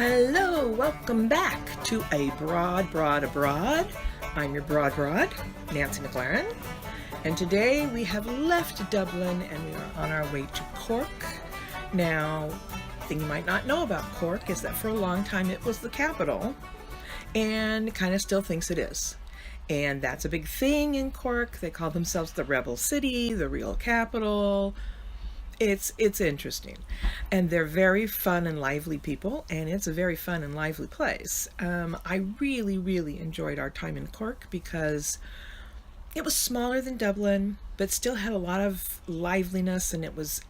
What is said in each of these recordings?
Hello, welcome back to A Broad Abroad. I'm your Broad, Nancy MacLaren, and today we have left Dublin and we are on our way to Cork. Now, the thing you might not know about Cork is that for a long time it was the capital, and kind of still thinks it is. And that's a big thing in Cork. They call themselves the Rebel City, the real capital. It's interesting, and they're very fun and lively people, and it's a very fun and lively place. I really enjoyed our time in Cork because it was smaller than Dublin, but still had a lot of liveliness, and it was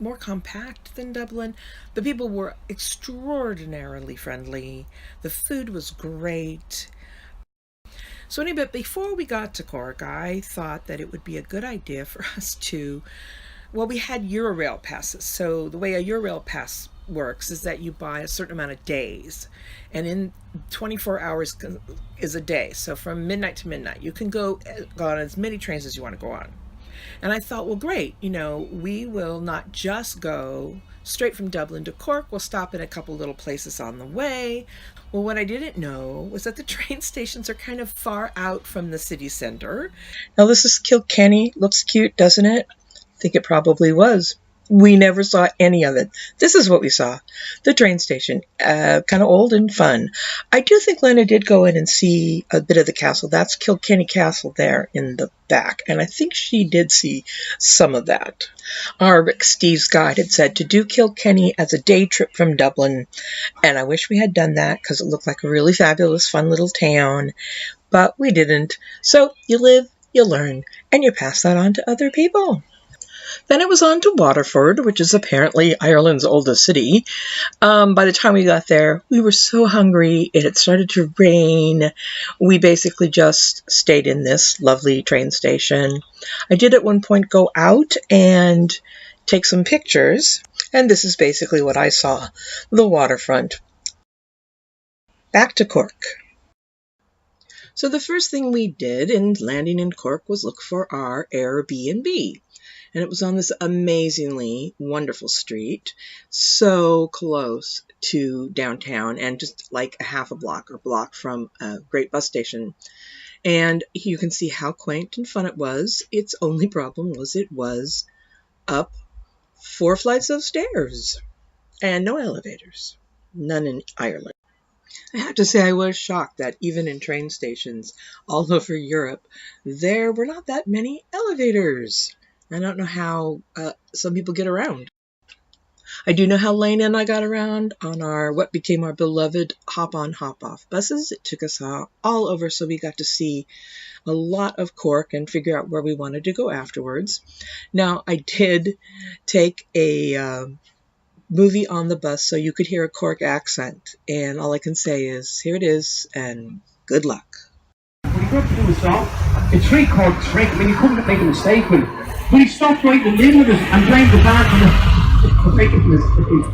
more compact than Dublin. The people were extraordinarily friendly. The food was great. So anyway, before we got to Cork, I thought that it would be a good idea for us to, well, we had Eurail passes. So the way a Eurail pass works is that you buy a certain amount of days, and in 24 hours is a day. So from midnight to midnight, you can go on as many trains as you want to go on. And I thought, well, great, we will not just go straight from Dublin to Cork. We'll stop in a couple little places on the way. Well, what I didn't know was that the train stations are kind of far out from the city center. Now, this is Kilkenny. Looks cute, doesn't it? I think it probably was. We never saw any of it. This is what we saw. The train station. Kind of old and fun. I do think Lena did go in and see a bit of the castle. That's Kilkenny Castle there in the back. And I think she did see some of that. Our Rick Steve's guide had said to do Kilkenny as a day trip from Dublin. And I wish we had done that because it looked like a really fabulous, fun little town. But we didn't. So you live, you learn, and you pass that on to other people. Then it was on to Waterford, which is apparently Ireland's oldest city. By the time we got there, we were so hungry. It had started to rain. We basically just stayed in this lovely train station. I did at one point go out and take some pictures, and this is basically what I saw, the waterfront. Back to Cork. So the first thing we did in landing in Cork was look for our Airbnb. And it was on this amazingly wonderful street, so close to downtown and just like a half a block or block from a great bus station. And you can see how quaint and fun it was. Its only problem was it was up 4 flights of stairs and no elevators. None in Ireland. I have to say I was shocked that even in train stations all over Europe, there were not that many elevators. I don't know how some people get around. I do know how Lena and I got around on our what became our beloved hop-on, hop-off buses. It took us all over, so we got to see a lot of Cork and figure out where we wanted to go afterwards. Now, I did take a movie on the bus so you could hear a Cork accent, and all I can say is, here it is, and good luck. When he got to do a song, it's three chords straight. I mean, you couldn't make a mistake with it. But he stopped right in the middle of it and blamed the band for making a mistake.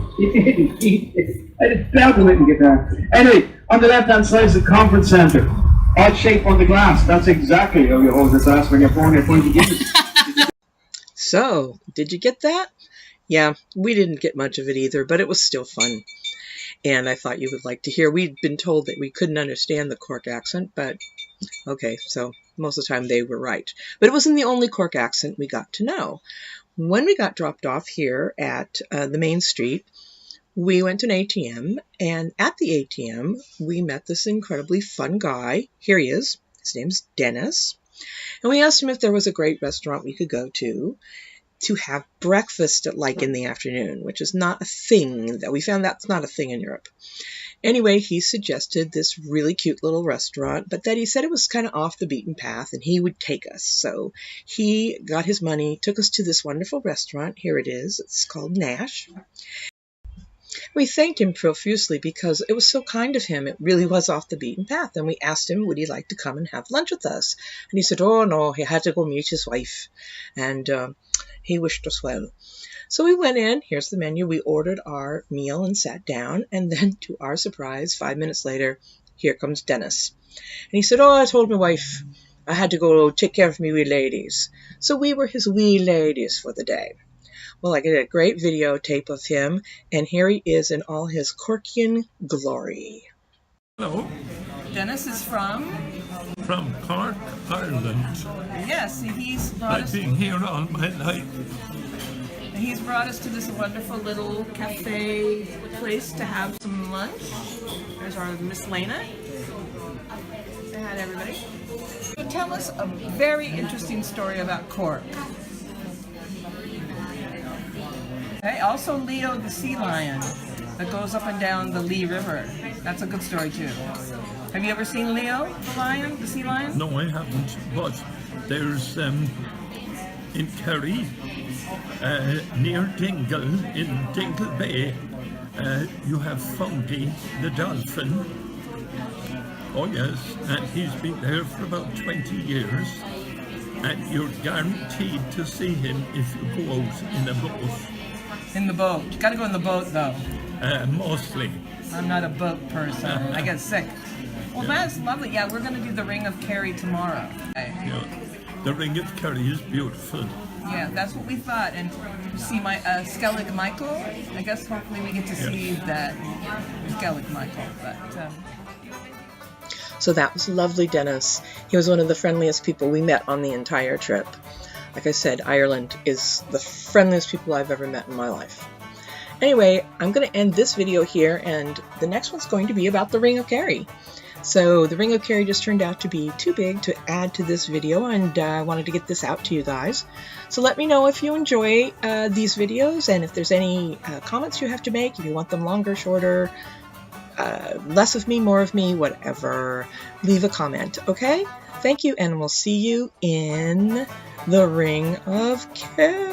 I doubt he didn't get that. Anyway, on the left-hand side is the conference centre. Odd shape on the glass. That's exactly how you hold the glass when you're pouring your pointy Guinness. So, did you get that? Yeah, we didn't get much of it either, but it was still fun. And I thought you would like to hear. We'd been told that we couldn't understand the Cork accent, but okay, so most of the time they were right. But it wasn't the only Cork accent we got to know. When we got dropped off here at the main street, we went to an ATM, and at the ATM, we met this incredibly fun guy. Here he is. His name's Dennis. And we asked him if there was a great restaurant we could go to have breakfast at like in the afternoon, which is not a thing that we found. That's not a thing in Europe. Anyway, he suggested this really cute little restaurant, but that he said it was kind of off the beaten path and he would take us. So he got his money, took us to this wonderful restaurant. Here it is. It's called Nash. We thanked him profusely because it was so kind of him. It really was off the beaten path. And we asked him, would he like to come and have lunch with us? And he said, oh no, he had to go meet his wife. And he wished us well. So we went in, here's the menu, we ordered our meal and sat down, and then to our surprise, 5 minutes later, here comes Dennis. And he said, oh, I told my wife I had to go take care of me wee ladies. So we were his wee ladies for the day. Well, I did a great videotape of him, and here he is in all his Corkian glory. Hello, Dennis is from Cork, Ireland. Yes, he's brought I've us. been here all my life. He's brought us to this wonderful little cafe place to have some lunch. There's our Miss Lena. Say hi to everybody. So tell us a very interesting story about Cork. Okay, also Leo the sea lion that goes up and down the Lee River. That's a good story too. Have you ever seen Leo the lion, the sea lion? No, I haven't, but there's in Kerry, near Dingle, in Dingle Bay, you have Funky the dolphin. Oh yes, and he's been there for about 20 years, and you're guaranteed to see him if you go out in a boat. In the boat. You gotta go in the boat though. Mostly. I'm not a boat person. I get sick. Well, that's lovely. Yeah, we're gonna do the Ring of Kerry tomorrow. Okay. Yeah. The Ring of Kerry is beautiful. Yeah, that's what we thought. And see my Skellig Michael. I guess hopefully we get to see that Skellig Michael. But so that was lovely, Dennis. He was one of the friendliest people we met on the entire trip. Like I said, Ireland is the friendliest people I've ever met in my life. Anyway, I'm going to end this video here, and the next one's going to be about the Ring of Kerry. So the Ring of Kerry just turned out to be too big to add to this video, and I wanted to get this out to you guys. So let me know if you enjoy these videos, and if there's any comments you have to make, if you want them longer, shorter, less of me, more of me, whatever. Leave a comment, okay? Thank you, and we'll see you in the Ring of Kerry.